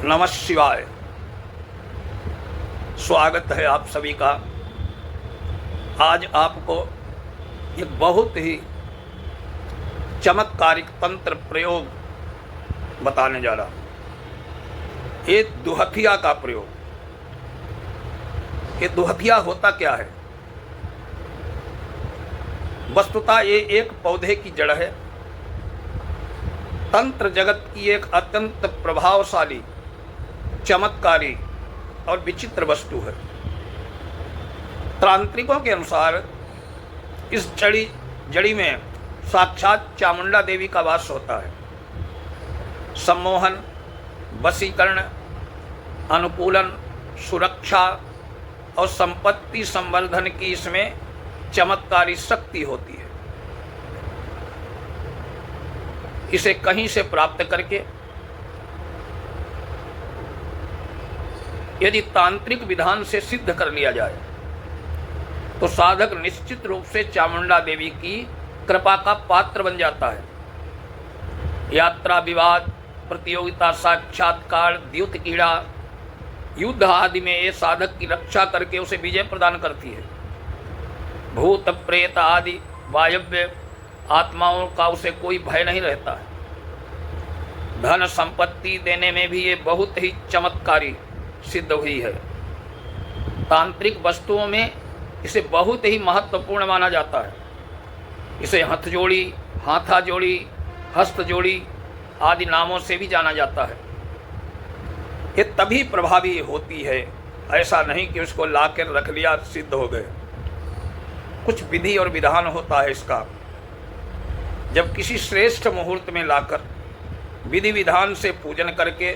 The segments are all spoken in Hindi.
नमः शिवाय। स्वागत है आप सभी का। आज आपको एक बहुत ही चमत्कारिक तंत्र प्रयोग बताने जा रहा हूँ। ये दुहथिया का प्रयोग। ये दुहथिया होता क्या है? वस्तुतः ये एक पौधे की जड़ है। तंत्र जगत की एक अत्यंत प्रभावशाली, चमत्कारी और विचित्र वस्तु है। तांत्रिकों के अनुसार इस जड़ी में साक्षात चामुंडा देवी का वास होता है। सम्मोहन, वशीकरण, अनुकूलन, सुरक्षा और संपत्ति संवर्धन की इसमें चमत्कारी शक्ति होती है। इसे कहीं से प्राप्त करके यदि तांत्रिक विधान से सिद्ध कर लिया जाए तो साधक निश्चित रूप से चामुंडा देवी की कृपा का पात्र बन जाता है। यात्रा, विवाद, प्रतियोगिता, साक्षात्कार, द्युत कीड़ा, युद्ध आदि में ये साधक की रक्षा करके उसे विजय प्रदान करती है। भूत प्रेत आदि वायव्य आत्माओं का उसे कोई भय नहीं रहता है। धन संपत्ति देने में भी ये बहुत ही चमत्कारी सिद्ध हुई है। तांत्रिक वस्तुओं में इसे बहुत ही महत्वपूर्ण माना जाता है। इसे हथजोड़ी, हाथा जोड़ी, हस्त जोड़ी आदि नामों से भी जाना जाता है। ये तभी प्रभावी होती है, ऐसा नहीं कि उसको लाकर रख लिया सिद्ध हो गए। कुछ विधि और विधान होता है इसका। जब किसी श्रेष्ठ मुहूर्त में लाकर विधि विधान से पूजन करके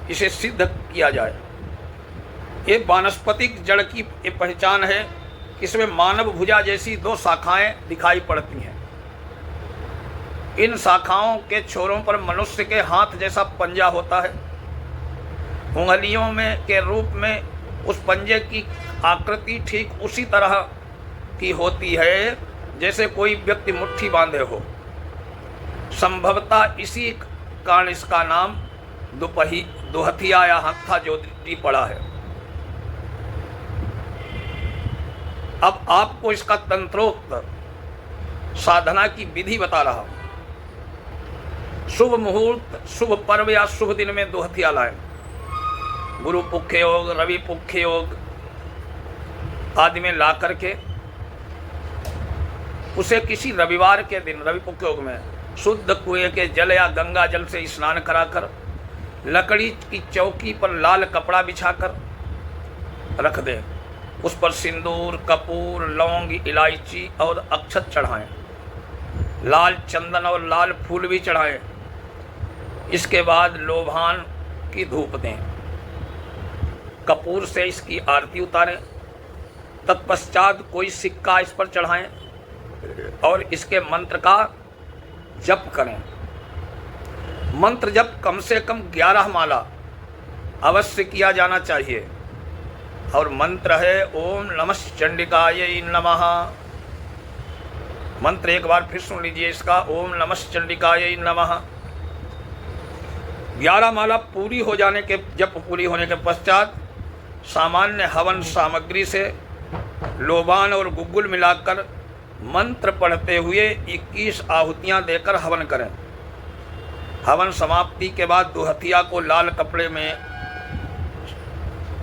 इसे सिद्ध किया जाए। ये वानस्पतिक जड़ की ये पहचान है। इसमें मानव भुजा जैसी दो शाखाएं दिखाई पड़ती हैं। इन शाखाओं के छोरों पर मनुष्य के हाथ जैसा पंजा होता है। उंगलियों में के रूप में उस पंजे की आकृति ठीक उसी तरह की होती है जैसे कोई व्यक्ति मुट्ठी बांधे हो। संभवतः इसी कारण इसका नाम दुहथिया या हत्था जोड़ी पड़ा है। अब आपको इसका तंत्रोक्त साधना की विधि बता रहा हूं। शुभ मुहूर्त, शुभ पर्व या शुभ दिन में दुहथिया लाएं। गुरु पुख्य योग, रवि पुख्य योग आदि में ला करके उसे किसी रविवार के दिन रवि पुख्य योग में शुद्ध कुएं के जल या गंगा जल से स्नान कराकर लकड़ी की चौकी पर लाल कपड़ा बिछाकर रख दें। उस पर सिंदूर, कपूर, लौंग, इलायची और अक्षत चढ़ाएं। लाल चंदन और लाल फूल भी चढ़ाएं। इसके बाद लोभान की धूप दें। कपूर से इसकी आरती उतारें। तत्पश्चात कोई सिक्का इस पर चढ़ाएं और इसके मंत्र का जप करें। मंत्र जप कम से कम 11 माला अवश्य किया जाना चाहिए। और मंत्र है ओम नमः चंडिकायै नमः। मंत्र एक बार फिर सुन लीजिए इसका, ओम नमः चंडिकायै नमः। 11 माला पूरी हो जाने के जप पूरी होने के पश्चात सामान्य हवन सामग्री से लोबान और गुग्गुल मिलाकर मंत्र पढ़ते हुए 21 आहुतियाँ देकर हवन करें। हवन समाप्ति के बाद दुहथिया को लाल कपड़े में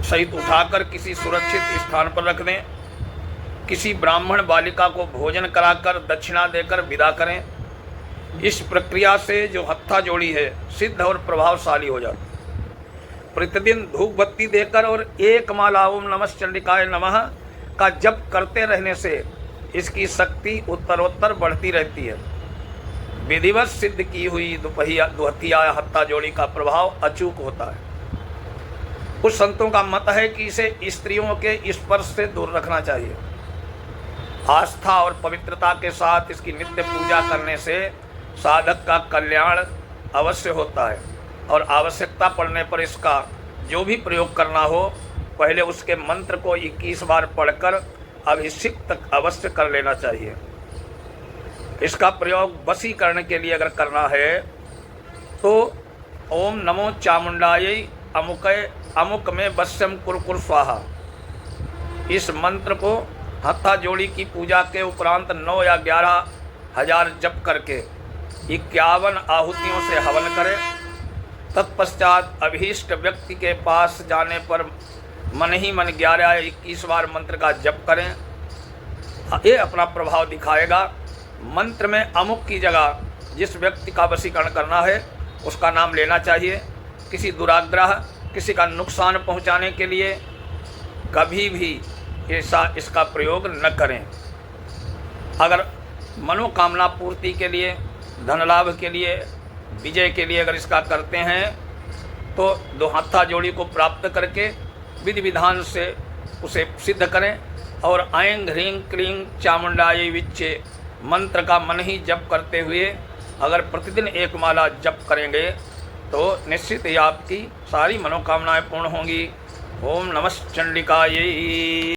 सहित उठाकर किसी सुरक्षित स्थान पर रख दें। किसी ब्राह्मण बालिका को भोजन कराकर दक्षिणा देकर विदा करें। इस प्रक्रिया से जो हत्था जोड़ी है सिद्ध और प्रभावशाली हो जाती है। प्रतिदिन धूप बत्ती देकर और 1 माला ओम नमः चंडिकाय नमः का जप करते रहने से इसकी शक्ति उत्तरोत्तर बढ़ती रहती है। विधिवत सिद्ध की हुई दुहथिया या हत्था जोड़ी का प्रभाव अचूक होता है। कुछ संतों का मत है कि इसे स्त्रियों के स्पर्श से दूर रखना चाहिए। आस्था और पवित्रता के साथ इसकी नित्य पूजा करने से साधक का कल्याण अवश्य होता है। और आवश्यकता पड़ने पर इसका जो भी प्रयोग करना हो पहले उसके मंत्र को 21 बार पढ़कर अभिषिक्त अवश्य कर लेना चाहिए। इसका प्रयोग वशीकरण के लिए अगर करना है तो ओम नमो चामुंडायै अमुक में वश्यम कुरकुर स्वाहा। इस मंत्र को हत्था जोड़ी की पूजा के उपरांत 9 या 11,000 जप करके 51 आहुतियों से हवन करें। तत्पश्चात अभीष्ट व्यक्ति के पास जाने पर मन ही मन 11 या 21 बार मंत्र का जप करें। ये अपना प्रभाव दिखाएगा। मंत्र में अमुक की जगह जिस व्यक्ति का वशीकरण करना है उसका नाम लेना चाहिए। किसी दुराग्रह, किसी का नुकसान पहुंचाने के लिए कभी भी इसका प्रयोग न करें। अगर मनोकामना पूर्ति के लिए, धन लाभ के लिए, विजय के लिए अगर इसका करते हैं तो 2 हत्था जोड़ी को प्राप्त करके विधि विधान से उसे सिद्ध करें और ऐं ह्रीं क्लीं चामुंडायै विच्चे मंत्र का मन ही जप करते हुए अगर प्रतिदिन 1 माला जप करेंगे तो निश्चित ही आपकी सारी मनोकामनाएं पूर्ण होंगी। ओम नमः चंडिकायै।